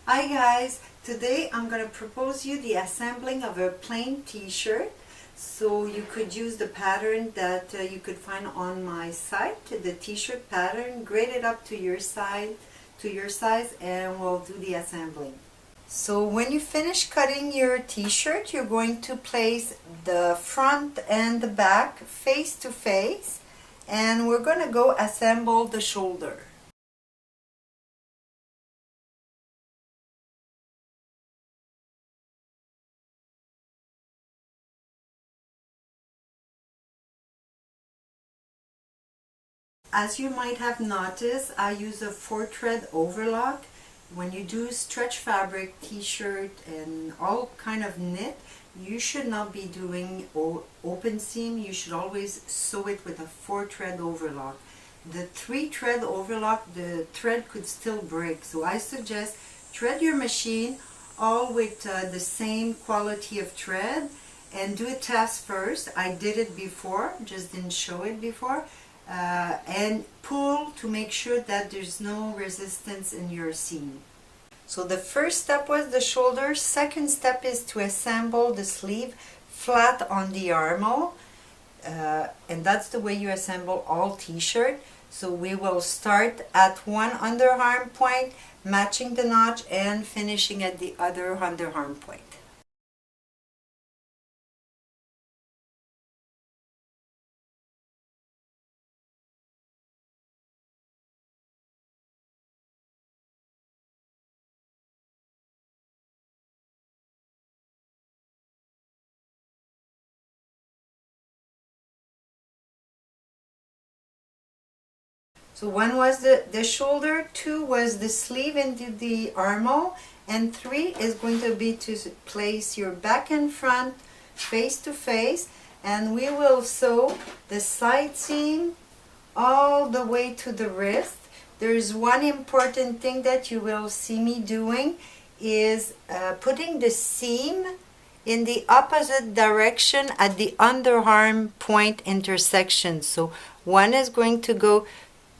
Hi guys, today I'm going to propose you the assembling of a plain t-shirt. So you could use the pattern that you could find on my site, the t-shirt pattern, grade it up to your size, and we'll do the assembling. So when you finish cutting your t-shirt, you're going to place the front and the back face to face, and we're going to go assemble the shoulder. As you might have noticed, I use a 4-thread overlock. When you do stretch fabric, t-shirt, and all kind of knit, you should not be doing open seam. You should always sew it with a 4-thread overlock. The 3-thread overlock, the thread could still break. So I suggest thread your machine all with the same quality of thread and do a test first. I did it before, just didn't show it before. And pull to make sure that there's no resistance in your seam. So the first step was the shoulder. Second step is to assemble the sleeve flat on the armhole, and that's the way you assemble all t-shirt. So we will start at one underarm point, matching the notch, and finishing at the other underarm point. So 1 was the shoulder, 2 was the sleeve into the armhole, and 3 is going to be to place your back and front face to face, and we will sew the side seam all the way to the wrist. There's one important thing that you will see me doing is putting the seam in the opposite direction at the underarm point intersection. So one is going to go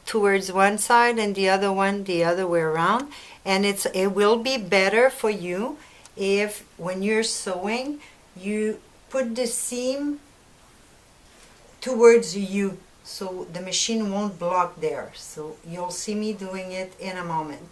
towards one side and the other one the other way around, and it will be better for you if when you're sewing you put the seam towards you, so the machine won't block there. So you'll see me doing it in a moment.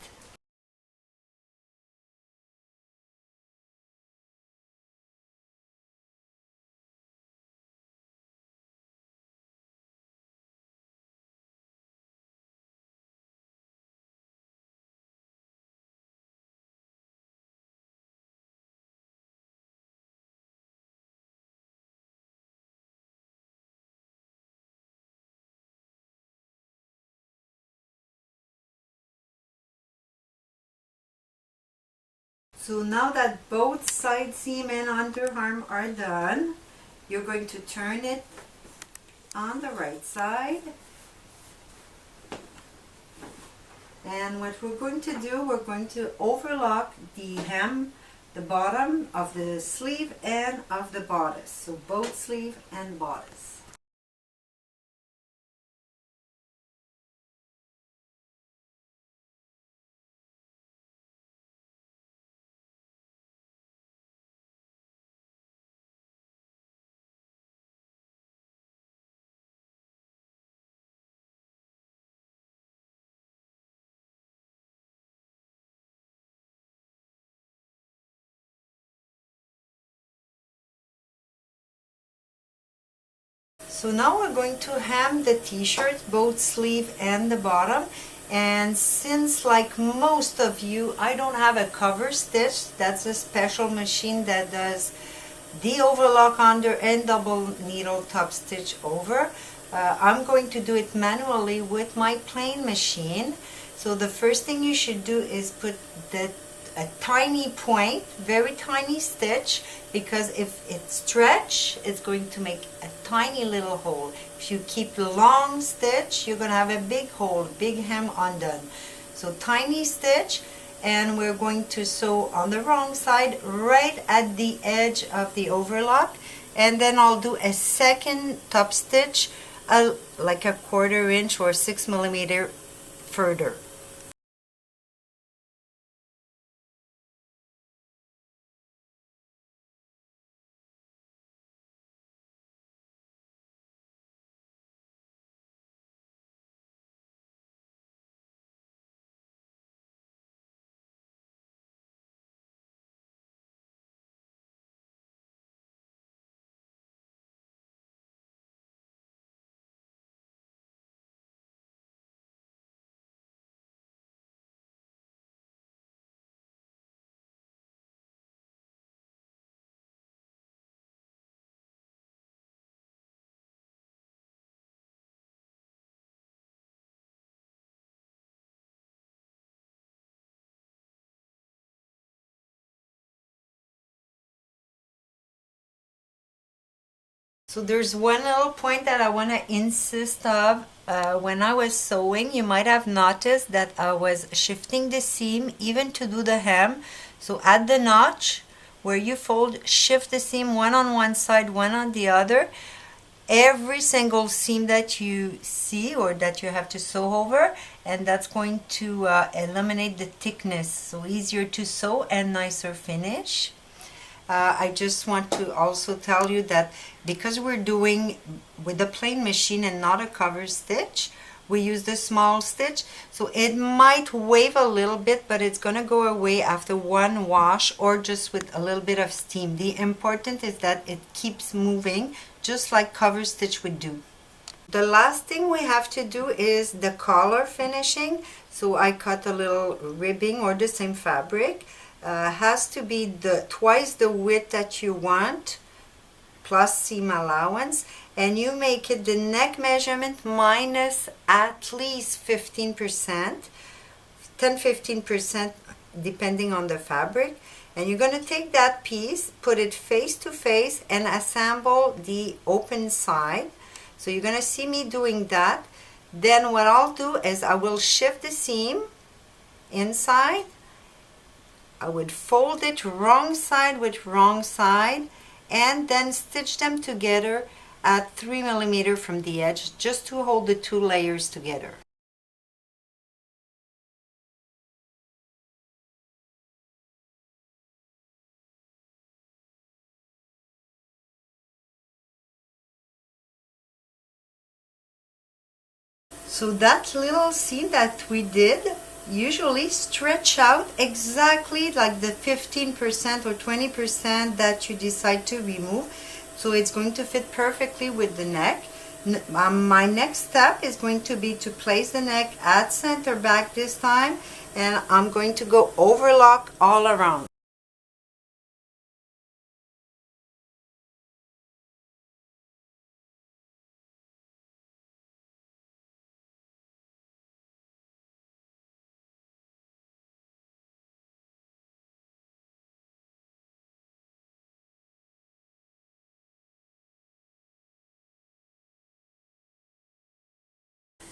So now that both side seam and underarm are done, you're going to turn it on the right side. And what we're going to do, we're going to overlock the hem, the bottom of the sleeve and of the bodice. So both sleeve and bodice. So now we're going to hem the t-shirt, both sleeve and the bottom. And since, like most of you, I don't have a cover stitch, that's a special machine that does the overlock under and double needle top stitch over. I'm going to do it manually with my plain machine. So the first thing you should do is put a tiny point, very tiny stitch, because if it stretch, it's going to make a tiny little hole. If you keep long stitch, you're going to have a big hole, big hem undone. So tiny stitch, and we're going to sew on the wrong side right at the edge of the overlock, and then I'll do a second top stitch like a 1/4 inch or 6 millimeter further. So there's one little point that I want to insist of. When I was sewing, you might have noticed that I was shifting the seam even to do the hem. So at the notch where you fold, shift the seam one on one side, one on the other. Every single seam that you see or that you have to sew over, and that's going to eliminate the thickness, so easier to sew and nicer finish. I just want to also tell you that because we're doing with a plain machine and not a cover stitch, we use the small stitch, so it might wave a little bit, but it's going to go away after one wash or just with a little bit of steam. The important is that it keeps moving just like cover stitch would do. The last thing we have to do is the collar finishing. So I cut a little ribbing or the same fabric. Has to be twice the width that you want plus seam allowance, and you make it the neck measurement minus at least 15%, 10-15% depending on the fabric. And you're going to take that piece, put it face to face, and assemble the open side. So you're going to see me doing that. Then what I'll do is I will shift the seam inside. I would fold it wrong side with wrong side, and then stitch them together at 3 millimeters from the edge, just to hold the two layers together. So that little seam that we did usually stretch out exactly like the 15% or 20% that you decide to remove. So it's going to fit perfectly with the neck. My next step is going to be to place the neck at center back this time, and I'm going to go overlock all around.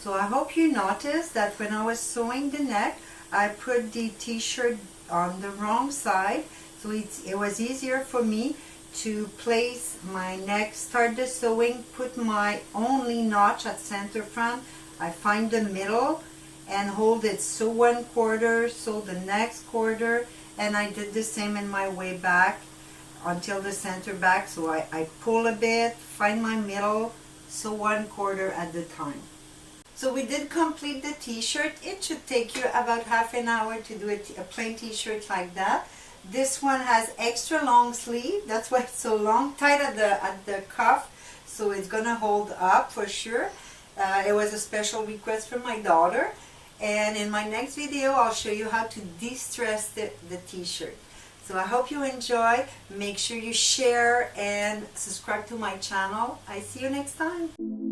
So I hope you noticed that when I was sewing the neck, I put the t-shirt on the wrong side, so it was easier for me to place my neck, start the sewing, put my only notch at center front. I find the middle and hold it, sew one quarter, sew the next quarter, and I did the same in my way back until the center back. So I pull a bit, find my middle, sew one quarter at the time. So we did complete the t-shirt. It should take you about half an hour to do a plain t-shirt like that. This one has extra long sleeve, that's why it's so long, tight at the cuff, so it's gonna hold up for sure. It was a special request from my daughter, and in my next video I'll show you how to de-stress the t-shirt. So I hope you enjoy. Make sure you share and subscribe to my channel. I see you next time.